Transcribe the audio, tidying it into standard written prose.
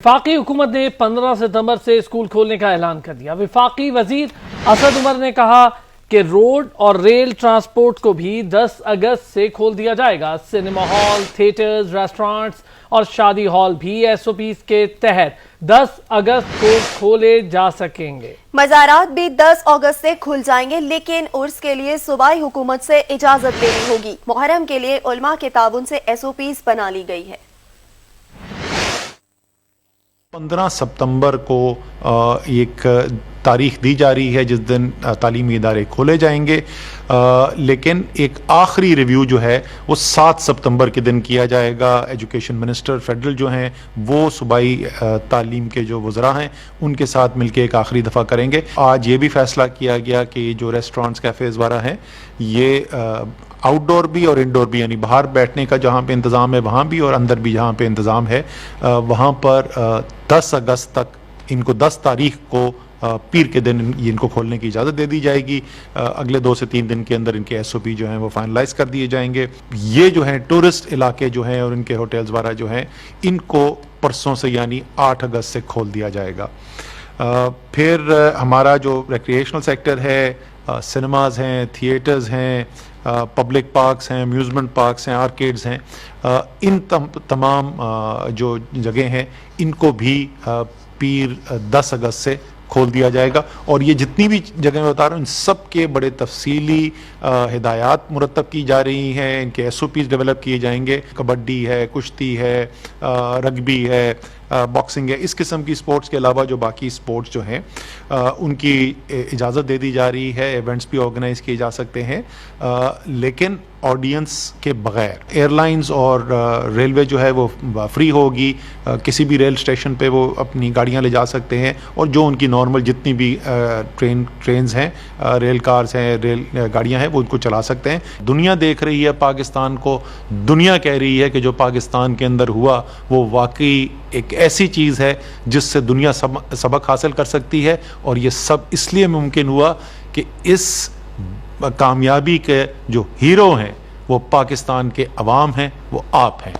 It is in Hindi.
वफाकी हुकूमत ने 15 सितंबर से स्कूल खोलने का ऐलान कर दिया। वफाकी वजीर असद उमर ने कहा कि रोड और रेल ट्रांसपोर्ट को भी 10 अगस्त से खोल दिया जाएगा। सिनेमा हॉल, थिएटर्स, रेस्टोरेंट्स और शादी हॉल भी एसओपी के तहत 10 अगस्त को खोले जा सकेंगे। मज़ारात भी 10 अगस्त से खुल जाएंगे, लेकिन उर्स के लिए सूबाई हुकूमत से इजाजत लेनी होगी। मुहर्रम के लिए उलमा के ताबुन से एसओपीज बना ली गई है। 15 सितंबर को एक तारीख दी जा रही है जिस दिन तालीमी इदारे खोले जाएंगे, लेकिन एक आखिरी रिव्यू जो है वो 7 सितंबर के दिन किया जाएगा। एजुकेशन मिनिस्टर फेडरल जो हैं वो सूबाई तालीम के जो वज़रा हैं उनके साथ मिलकर एक आखिरी दफ़ा करेंगे। आज ये भी फैसला किया गया कि जो रेस्टोरेंट्स, कैफ़ेज़ वगैरह हैं ये आउटडोर भी और इंडोर भी, यानी बाहर बैठने का जहाँ पे इंतज़ाम है वहाँ भी और अंदर भी जहाँ पे इंतज़ाम है वहाँ पर 10 अगस्त तक, इनको 10 तारीख को पीर के दिन इनको खोलने की इजाज़त दे दी जाएगी। अगले 2 से 3 दिन के अंदर इनके एसओपी जो हैं वो फाइनलाइज कर दिए जाएंगे। ये जो हैं टूरिस्ट इलाके जो हैं और इनके होटल्स वगैरह जो हैं इनको परसों से यानी 8 अगस्त से खोल दिया जाएगा। फिर हमारा जो रिक्रिएशनल सेक्टर है, सिनेमाज हैं, थिएटर्स हैं, पब्लिक पार्क्स हैं, अम्यूज़मेंट पार्क्स हैं, आर्केड्स हैं, इन तमाम जो जगह हैं इनको भी पीर 10 अगस्त से खोल दिया जाएगा। और ये जितनी भी जगह मैं बता रहा हूँ इन सब के बड़े तफसीली हिदायत मुरतब की जा रही हैं, इनके एसओपीज डेवलप किए जाएंगे। कबड्डी है, कुश्ती है, रग्बी है, बॉक्सिंग है, इस किस्म की स्पोर्ट्स के अलावा जो बाकी स्पोर्ट्स जो हैं उनकी इजाज़त दे दी जा रही है। इवेंट्स भी ऑर्गेनाइज किए जा सकते हैं, लेकिन ऑडियंस के बगैर। एयरलाइंस और रेलवे जो है वो फ्री होगी, किसी भी रेल स्टेशन पे वो अपनी गाड़ियां ले जा सकते हैं और जो उनकी नॉर्मल जितनी भी ट्रेन्स हैं, रेल कार्स हैं, रेल गाड़ियां हैं वो उनको चला सकते हैं। दुनिया देख रही है पाकिस्तान को, दुनिया कह रही है कि जो पाकिस्तान के अंदर हुआ वो वाकई एक ऐसी चीज़ है जिससे दुनिया सबक हासिल कर सकती है। और ये सब इसलिए मुमकिन हुआ कि इस कामयाबी के जो हीरो हैं वो पाकिस्तान के अवाम हैं, वो आप हैं।